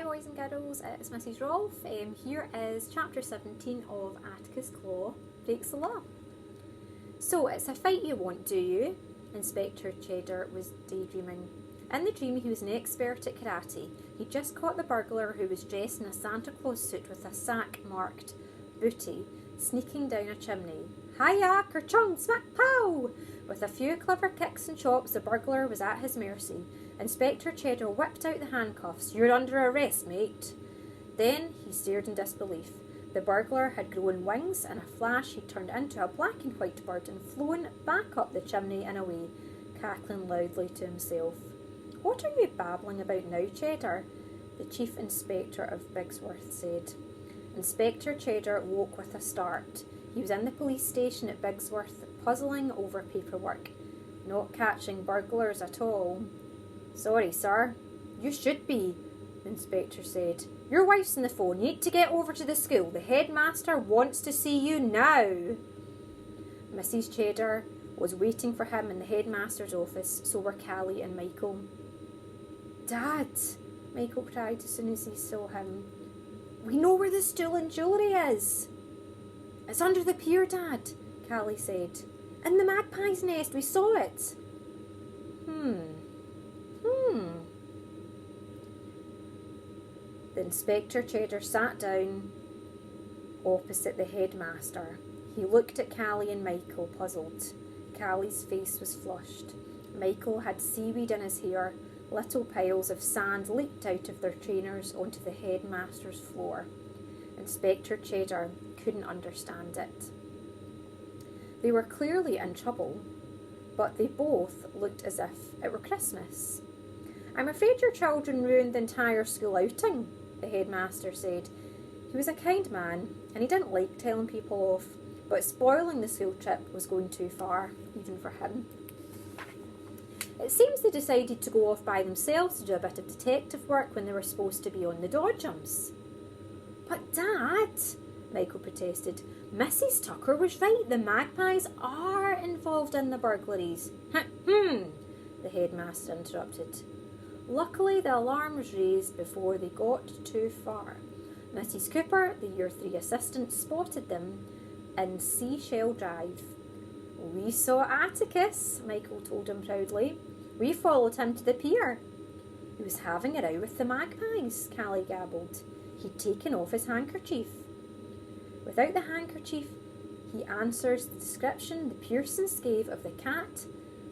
Hi boys and girls, it's Mrs. Rolfe. Here is chapter 17 of Atticus Claw Breaks the Law. So it's a fight you want, do you? Inspector Cheddar was daydreaming. In the dream he was an expert at karate. He'd just caught the burglar who was dressed in a Santa Claus suit with a sack marked booty sneaking down a chimney. Hiya, kerchung, smack, pow! With a few clever kicks and chops, the burglar was at his mercy. Inspector Cheddar whipped out the handcuffs. You're under arrest, mate. Then he stared in disbelief. The burglar had grown wings. In a flash, he turned into a black and white bird and flown back up the chimney and away, cackling loudly to himself. What are you babbling about now, Cheddar? The chief inspector of Bigsworth said. Inspector Cheddar woke with a start. He was in the police station at Bigsworth, puzzling over paperwork, not catching burglars at all. Sorry, sir. You should be, the inspector said. Your wife's on the phone. You need to get over to the school. The headmaster wants to see you now. Mrs. Cheddar was waiting for him in the headmaster's office, so were Callie and Michael. Dad, Michael cried as soon as he saw him. We know where the stolen jewellery is. It's under the pier, Dad, Callie said. In the magpie's nest, we saw it. The Inspector Cheddar sat down opposite the headmaster. He looked at Callie and Michael, puzzled. Callie's face was flushed. Michael had seaweed in his hair. Little piles of sand leaked out of their trainers onto the headmaster's floor. Inspector Cheddar couldn't understand it. They were clearly in trouble, but they both looked as if it were Christmas. I'm afraid your children ruined the entire school outing, the headmaster said. He was a kind man, and he didn't like telling people off, but spoiling the school trip was going too far, even for him. It seems they decided to go off by themselves to do a bit of detective work when they were supposed to be on the dodgems. But Dad, Michael protested, Mrs. Tucker was right. The magpies are involved in the burglaries. The headmaster interrupted. Luckily, the alarm was raised before they got too far. Mrs. Cooper, the Year 3 assistant, spotted them in Seashell Drive. We saw Atticus, Michael told him proudly. We followed him to the pier. He was having a row with the magpies, Callie gabbled. He'd taken off his handkerchief. Without the handkerchief, he answers the description the Pearsons gave of the cat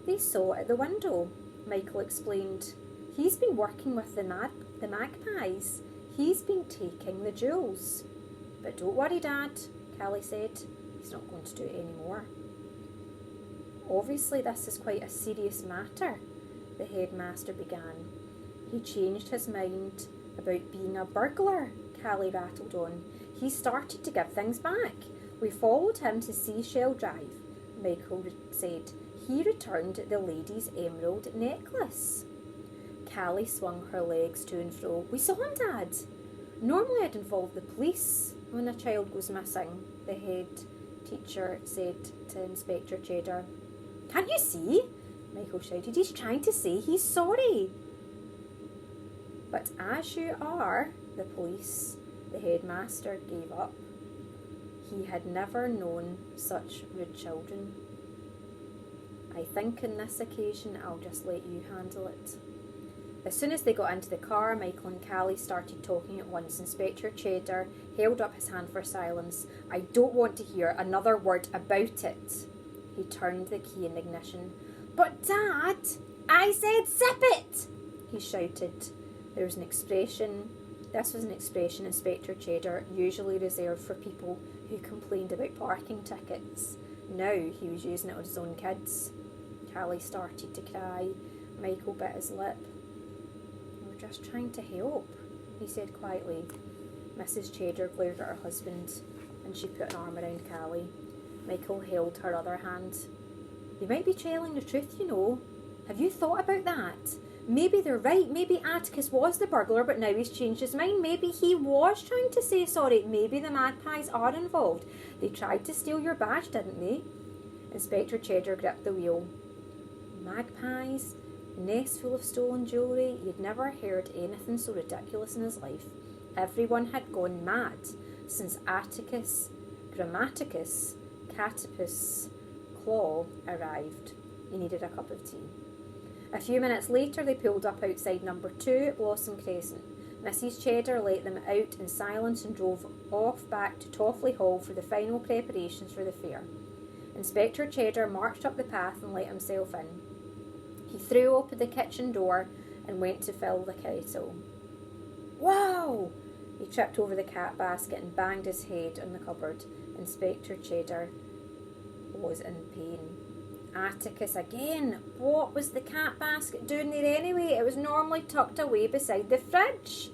they saw at the window, Michael explained. He's been working with the magpies. He's been taking the jewels. But don't worry, Dad, Callie said. He's not going to do it anymore. Obviously, this is quite a serious matter, the headmaster began. He changed his mind about being a burglar, Callie rattled on. He started to give things back. We followed him to Seashell Drive, Michael said. He returned the lady's emerald necklace. Callie swung her legs to and fro. We saw him, Dad. Normally I'd involve the police when a child goes missing, the head teacher said to Inspector Cheddar. Can't you see? Michael shouted. He's trying to say he's sorry. But as you are, the police, the headmaster gave up. He had never known such rude children. I think on this occasion I'll just let you handle it. As soon as they got into the car, Michael and Callie started talking at once. Inspector Cheddar held up his hand for silence. I don't want to hear another word about it. He turned the key in the ignition. But Dad, I said zip it, he shouted. This was an expression Inspector Cheddar usually reserved for people who complained about parking tickets. Now he was using it on his own kids. Callie started to cry. Michael bit his lip. We're just trying to help, he said quietly. Mrs. Cheddar glared at her husband and she put an arm around Callie. Michael held her other hand. They might be telling the truth, you know. Have you thought about that? Maybe they're right. Maybe Atticus was the burglar, but now he's changed his mind. Maybe he was trying to say sorry. Maybe the magpies are involved. They tried to steal your badge, didn't they? Inspector Cheddar gripped the wheel. Magpies? A nest full of stolen jewellery. He'd never heard anything so ridiculous in his life. Everyone had gone mad since Atticus, Grammaticus, Catipus, Claw arrived. He needed a cup of tea. A few minutes later, they pulled up outside number 2 Blossom Crescent. Mrs. Cheddar let them out in silence and drove off back to Toffley Hall for the final preparations for the fair. Inspector Cheddar marched up the path and let himself in. He threw open the kitchen door and went to fill the kettle. Wow! He tripped over the cat basket and banged his head on the cupboard. Inspector Cheddar was in pain. Atticus again. What was the cat basket doing there anyway? It was normally tucked away beside the fridge.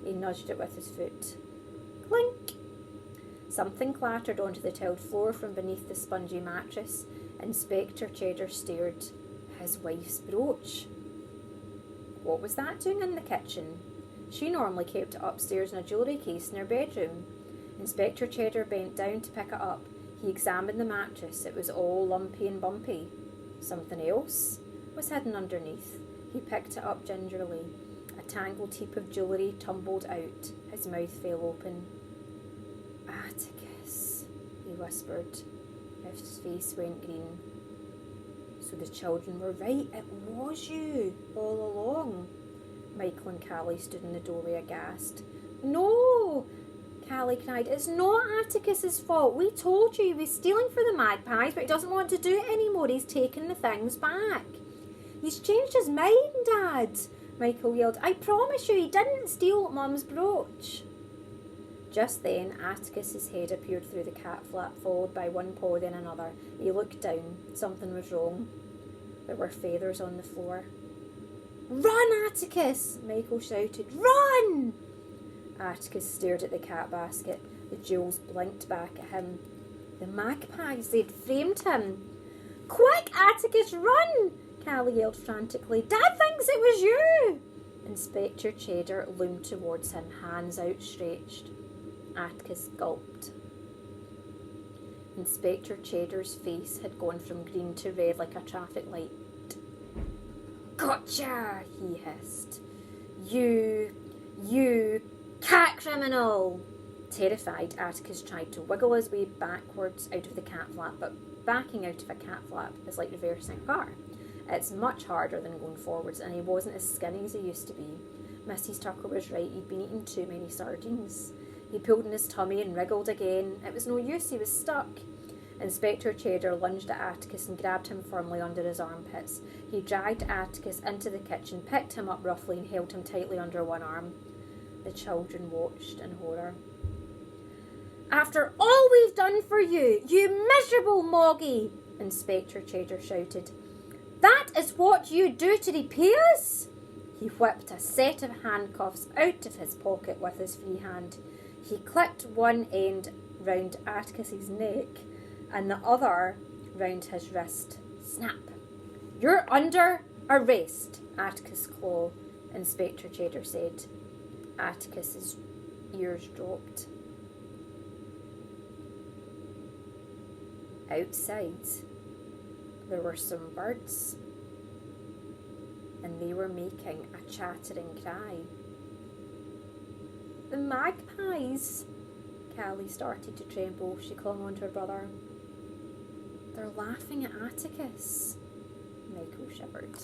He nudged it with his foot. Clink! Something clattered onto the tiled floor from beneath the spongy mattress. Inspector Cheddar stared. His wife's brooch. What was that doing in the kitchen? She normally kept it upstairs in a jewellery case in her bedroom. Inspector Cheddar bent down to pick it up. He examined the mattress. It was all lumpy and bumpy. Something else was hidden underneath. He picked it up gingerly. A tangled heap of jewellery tumbled out. His mouth fell open. Atticus, he whispered. His face went green. So the children were right. It was you all along. Michael and Callie stood in the doorway aghast. No! Callie cried. It's not Atticus's fault. We told you he was stealing for the magpies, but he doesn't want to do it anymore. He's taken the things back. He's changed his mind, Dad, Michael yelled. I promise you he didn't steal Mum's brooch. Just then, Atticus's head appeared through the cat flap, followed by one paw, then another. He looked down. Something was wrong. There were feathers on the floor. Run, Atticus! Michael shouted. Run! Atticus stared at the cat basket. The jewels blinked back at him. The magpies, they'd framed him. Quick, Atticus, run! Callie yelled frantically. Dad thinks it was you! Inspector Cheddar loomed towards him, hands outstretched. Atticus gulped. Inspector Cheddar's face had gone from green to red like a traffic light. Gotcha, he hissed. You cat criminal! Terrified, Atticus tried to wiggle his way backwards out of the cat flap, but backing out of a cat flap is like reversing a car. It's much harder than going forwards, and he wasn't as skinny as he used to be. Mrs. Tucker was right, he'd been eating too many sardines. He pulled in his tummy and wriggled again. It was no use, he was stuck. Inspector Cheddar lunged at Atticus and grabbed him firmly under his armpits. He dragged Atticus into the kitchen, picked him up roughly and held him tightly under one arm. The children watched in horror. After all we've done for you, you miserable Moggy! Inspector Cheddar shouted. That is what you do to repay us? He whipped a set of handcuffs out of his pocket with his free hand. He clipped one end round Atticus's neck and the other round his wrist. Snap! You're under arrest, Atticus Claw, Inspector Cheddar said. Atticus's ears dropped. Outside, there were some birds, and they were making a chattering cry. The magpies! Callie started to tremble. She clung on to her brother. They're laughing at Atticus. Michael shivered.